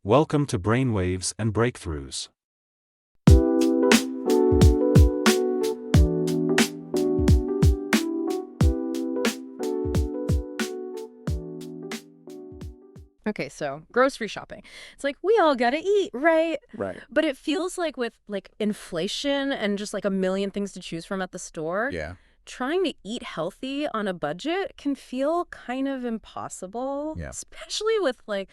Welcome to Brainwaves and Breakthroughs. Okay, so grocery shopping. It's like we all gotta eat, right? Right. But it feels like with inflation and just like a million things to choose from at the store, Yeah. trying to eat healthy on a budget can feel kind of impossible, Yeah. especially with like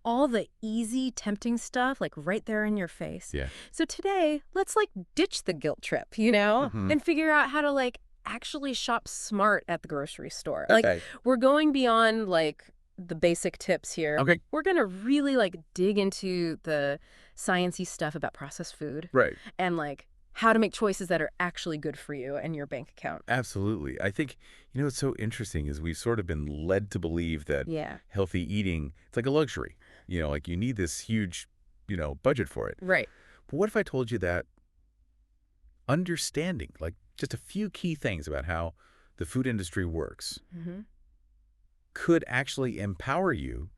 all the easy, tempting stuff like right there in your face. Yeah. So today, let's like ditch the guilt trip, you know, Mhm. and figure out how to like actually shop smart at the grocery store. Like Okay. we're going beyond like the basic tips here. Okay. We're going to really like dig into the sciencey stuff about processed food Right. and like how to make choices that are actually good for you and your bank account. Absolutely. I think, what's so interesting is we've sort of been led to believe that Yeah. healthy eating, it's like a luxury. Like you need this huge, budget for it. Right. But what if I told you that understanding, like just a few key things about how the food industry works, Mm-hmm. could actually empower you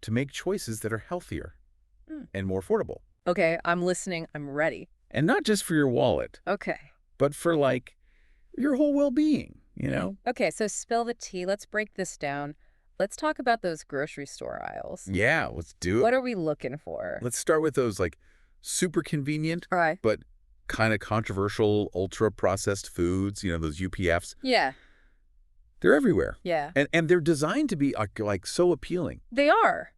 to make choices that are healthier and more affordable? Okay, I'm listening. I'm ready. And not just for your wallet, Okay. but for like your whole well-being. Okay, so spill the tea. Let's break this down. Let's talk about those grocery store aisles. Yeah, let's do it. What are we looking for? Let's start with those like super convenient, All right. but kind of controversial ultra-processed foods, those UPFs. Yeah, They're everywhere. yeah. And they're designed to be like so appealing. They are.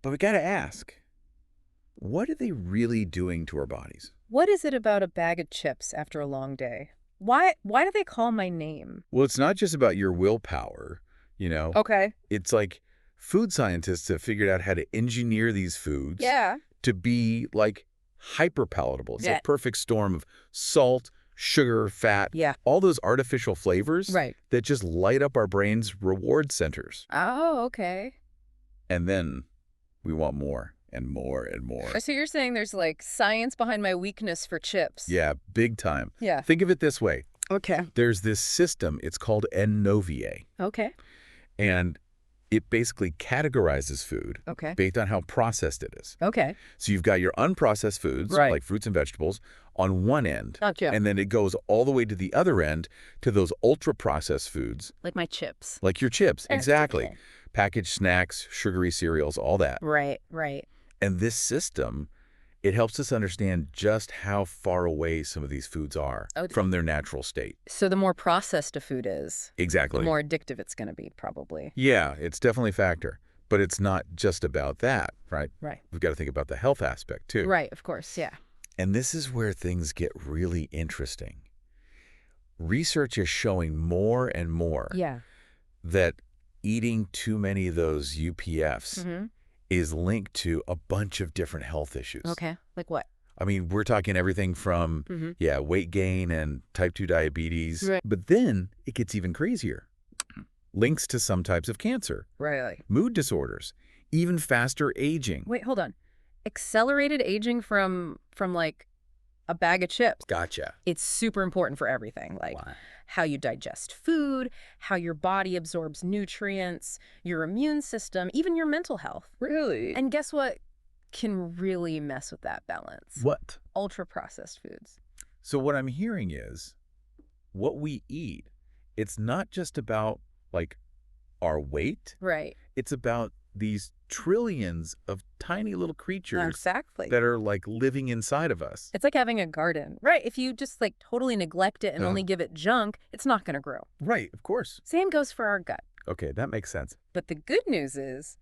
But we got to ask, what are they really doing to our bodies? What is it about a bag of chips after a long day? Why do they call my name? Well, it's not just about your willpower. Okay. It's like food scientists have figured out how to engineer these foods Yeah. to be like hyper palatable. It's Yeah. a perfect storm of salt, sugar, fat, Yeah. all those artificial flavors Right. that just light up our brain's reward centers. Oh, okay. And then we want more and more and more. So you're saying there's like science behind my weakness for chips? Yeah, big time. Yeah. Think of it this way. Okay. There's this system, it's called Ennovier, Okay. and it basically categorizes food Okay. based on how processed it is. Okay. So you've got your unprocessed foods, Right. like fruits and vegetables, on one end. Gotcha. And then it goes all the way to the other end to those ultra-processed foods, Like my chips. like your chips. Exactly. Okay. Packaged snacks, sugary cereals, all that. Right. Right. And this system, it helps us understand just how far away some of these foods are from their natural state. So the more processed a food is, Exactly. the more addictive it's going to be, probably. Yeah, it's definitely a factor. But it's not just about that, right? Right. We've got to think about the health aspect, too. Right. Of course. Yeah. And this is where things get really interesting. Research is showing more and more Yeah. that eating too many of those UPFs Mm-hmm. is linked to a bunch of different health issues. Okay. Like what? I mean, we're talking everything from, Mm-hmm. weight gain and type 2 diabetes. Right. But then it gets even crazier. Links to some types of cancer, Right. mood disorders, even faster aging. Wait, hold on. Accelerated aging from like a bag of chips. Gotcha. It's super important for everything, like how you digest food, how your body absorbs nutrients, your immune system, even your mental health. Really? And guess what can really mess with that balance? What? Ultra-processed foods. So what I'm hearing is what we eat, it's not just about like our weight. Right. It's about these trillions of tiny little creatures Exactly. that are like living inside of us. It's like having a garden. Right. If you just like totally neglect it and only give it junk, it's not going to grow. Right, of course. Same goes for our gut. Okay, that makes sense. But the good news is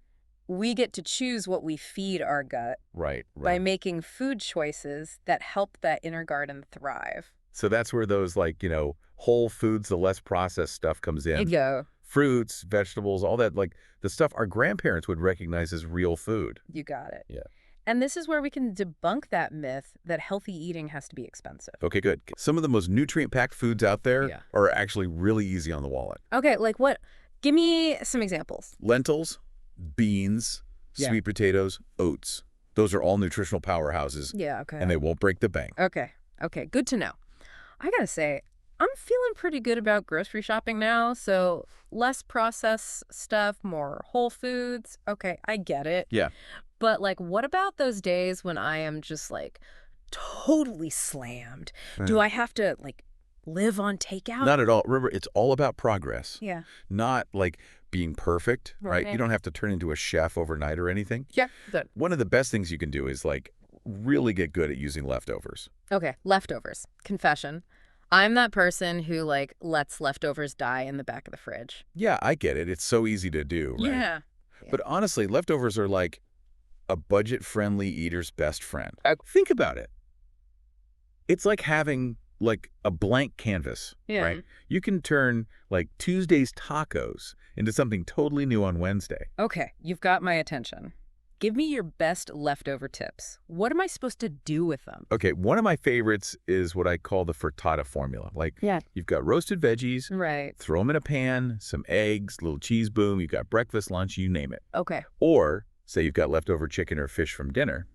we get to choose what we feed our gut Right. by making food choices that help that inner garden thrive. So that's where those like, whole foods, the less processed stuff comes in. Go. Fruits, vegetables, all that, like the stuff our grandparents would recognize as real food. You got it. Yeah. And this is where we can debunk that myth that healthy eating has to be expensive. Okay, good. Some of the most nutrient-packed foods out there are actually really easy on the wallet. Okay, like what? Give me some examples. Lentils, beans, sweet potatoes, oats. Those are all nutritional powerhouses, Yeah, okay. and they won't break the bank. Okay, good to know. I gotta say, I'm feeling pretty good about grocery shopping now, so less processed stuff, more whole foods. Okay, I get it. Yeah. But, like, what about those days when I am just, like, totally slammed? Do I have to, like, live on takeout? Not at all. Remember, it's all about progress, Yeah. not like being perfect, right? Right. You don't have to turn into a chef overnight or anything. Yeah. Good. One of the best things you can do is like really get good at using leftovers. Okay, leftovers. Confession. I'm that person who, like, lets leftovers die in the back of the fridge. Yeah, I get it. It's so easy to do, right? Yeah. But honestly, leftovers are like a budget-friendly eater's best friend. Think about it. It's like having like a blank canvas, Yeah. right? You can turn like Tuesday's tacos into something totally new on Wednesday. Okay, you've got my attention. Give me your best leftover tips. What am I supposed to do with them? Okay, one of my favorites is what I call the frittata formula. Like, Yeah. you've got roasted veggies, Right. throw them in a pan, some eggs, little cheese boom, you've got breakfast, lunch, you name it. Okay. Or, say you've got leftover chicken or fish from dinner,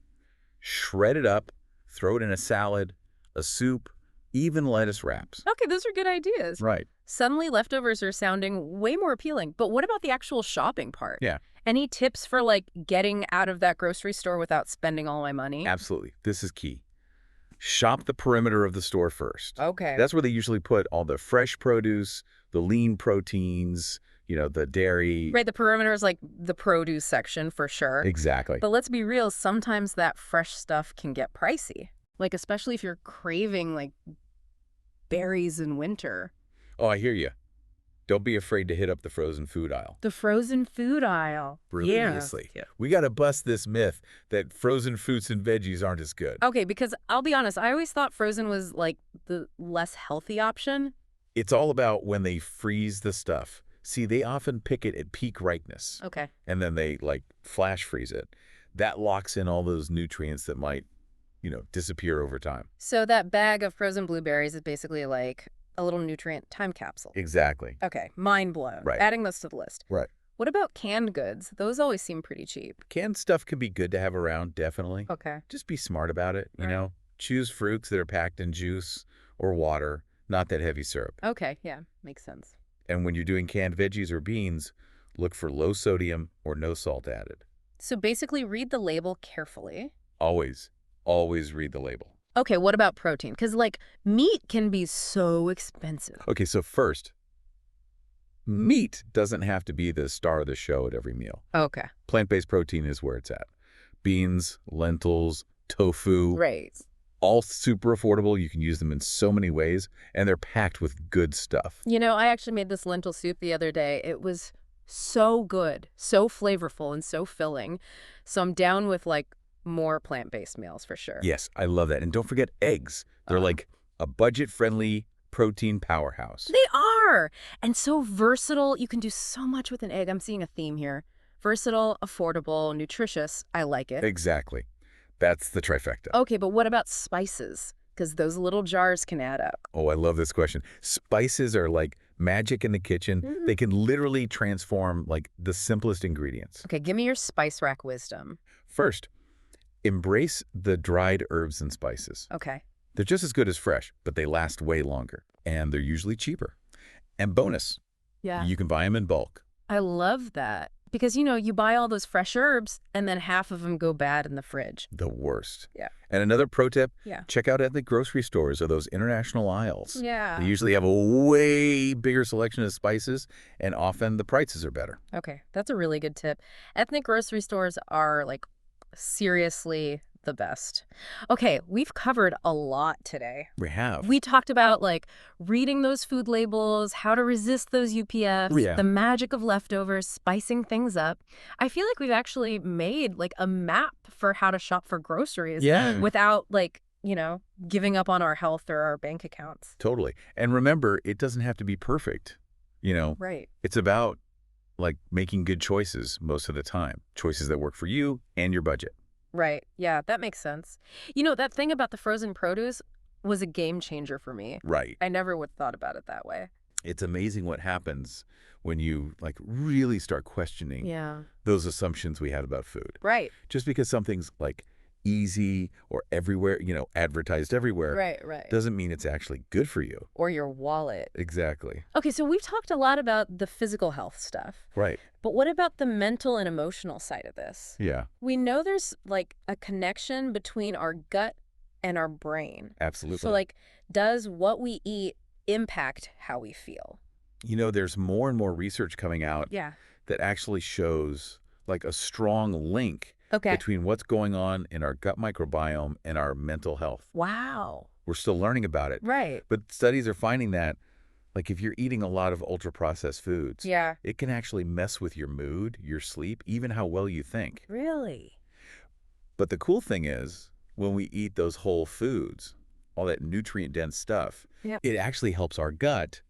shred it up, throw it in a salad, a soup, even lettuce wraps. Okay, those are good ideas. Right. Suddenly leftovers are sounding way more appealing. But what about the actual shopping part? Yeah. Any tips for, like, getting out of that grocery store without spending all my money? Absolutely. This is key. Shop the perimeter of the store first. Okay. That's where they usually put all the fresh produce, the lean proteins, the dairy. Right, the perimeter is like the produce section for sure. Exactly. But let's be real, sometimes that fresh stuff can get pricey. Like, especially if you're craving, like, berries in winter. Oh, I hear you. Don't be afraid to hit up the frozen food aisle. The frozen food aisle. Brilliantly. Yeah. We got to bust this myth that frozen fruits and veggies aren't as good. Okay, because I'll be honest, I always thought frozen was, like, the less healthy option. It's all about when they freeze the stuff. See, they often pick it at peak ripeness, Okay. and then they, like, flash freeze it. That locks in all those nutrients that might, disappear over time. So that bag of frozen blueberries is basically like a little nutrient time capsule. Exactly. Okay, mind blown. Right. Adding this to the list. Right. What about canned goods? Those always seem pretty cheap. Canned stuff can be good to have around, definitely. Okay. Just be smart about it, Right. Choose fruits that are packed in juice or water, not that heavy syrup. Okay, yeah, makes sense. And when you're doing canned veggies or beans, look for low sodium or no salt added. So basically read the label carefully. Always, always read the label. Okay, what about protein? Because, like, meat can be so expensive. Okay, so first, meat doesn't have to be the star of the show at every meal. Okay. Plant-based protein is where it's at. Beans, lentils, tofu, Right. all super affordable. You can use them in so many ways, and they're packed with good stuff. You know, I actually made this lentil soup the other day. It was so good, so flavorful, and so filling. So I'm down with, like, more plant-based meals for sure. Yes, I love that. And don't forget eggs. They're like a budget-friendly protein powerhouse. They are! And so versatile. You can do so much with an egg. I'm seeing a theme here. Versatile, affordable, nutritious. I like it. Exactly. That's the trifecta. Okay, but what about spices? Because those little jars can add up. Oh, I love this question. Spices are like magic in the kitchen. Mhm. They can literally transform like the simplest ingredients. Okay, give me your spice rack wisdom. First, embrace the dried herbs and spices. Okay. They're just as good as fresh, but they last way longer, and they're usually cheaper. And bonus, Yeah. you can buy them in bulk. I love that. Because, you buy all those fresh herbs, and then half of them go bad in the fridge. The worst. Yeah. And another pro tip, Yeah. check out ethnic grocery stores or those international aisles. Yeah. They usually have a way bigger selection of spices, and often the prices are better. Okay, that's a really good tip. Ethnic grocery stores are, like, seriously the best. Okay, we've covered a lot today. We have. We talked about, like, reading those food labels, how to resist those UPFs, Yeah. the magic of leftovers, spicing things up. I feel like we've actually made, like, a map for how to shop for groceries Yeah. without, like, giving up on our health or our bank accounts. Totally. And remember, it doesn't have to be perfect. Right. It's about like making good choices most of the time. Choices that work for you and your budget. Right. Yeah, that makes sense. That thing about the frozen produce was a game changer for me. Right. I never would have thought about it that way. It's amazing what happens when you like really start questioning Yeah. those assumptions we had about food. Right. Just because something's like easy or everywhere, advertised everywhere, Right. doesn't mean it's actually good for you. Or your wallet. Exactly. Okay, so we've talked a lot about the physical health stuff. Right. But what about the mental and emotional side of this? Yeah, We know there's like a connection between our gut and our brain. absolutely. So like, does what we eat impact how we feel? There's more and more research coming out Yeah. that actually shows like a strong link Okay. between what's going on in our gut microbiome and our mental health. Wow. We're still learning about it, Right. but studies are finding that like if you're eating a lot of ultra-processed foods, Yeah. it can actually mess with your mood, your sleep, even how well you think. Really? But the cool thing is when we eat those whole foods, all that nutrient-dense stuff, Yep. it actually helps our gut,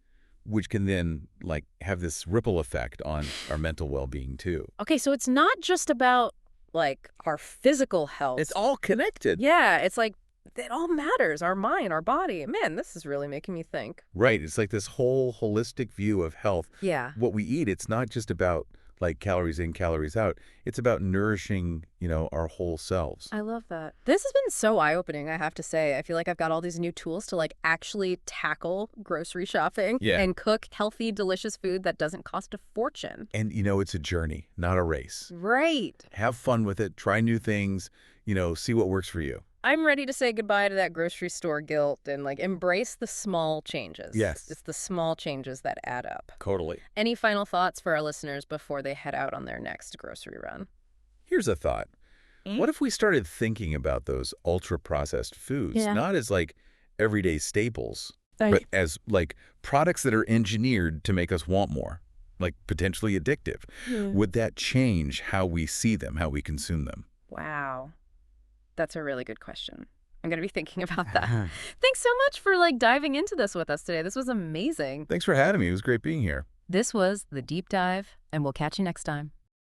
which can then like have this ripple effect on our mental well-being too. Okay, so it's not just about like our physical health. It's all connected. Yeah, it's like it all matters. Our mind, our body. Man, this is really making me think. Right. It's like this whole holistic view of health. Yeah. What we eat, it's not just about like calories in, calories out. It's about nourishing, our whole selves. I love that. This has been so eye-opening, I have to say. I feel like I've got all these new tools to like actually tackle grocery shopping Yeah. and cook healthy, delicious food that doesn't cost a fortune. And, it's a journey, not a race. Right. Have fun with it. Try new things, see what works for you. I'm ready to say goodbye to that grocery store guilt and like embrace the small changes. Yes. It's the small changes that add up. Totally. Any final thoughts for our listeners before they head out on their next grocery run? Here's a thought. What if we started thinking about those ultra-processed foods, Yeah. not as like everyday staples, but as like products that are engineered to make us want more, like potentially addictive? Would that change how we see them, how we consume them? Wow. That's a really good question. I'm going to be thinking about that. Thanks so much for like diving into this with us today. This was amazing. Thanks for having me. It was great being here. This was The Deep Dive, and we'll catch you next time.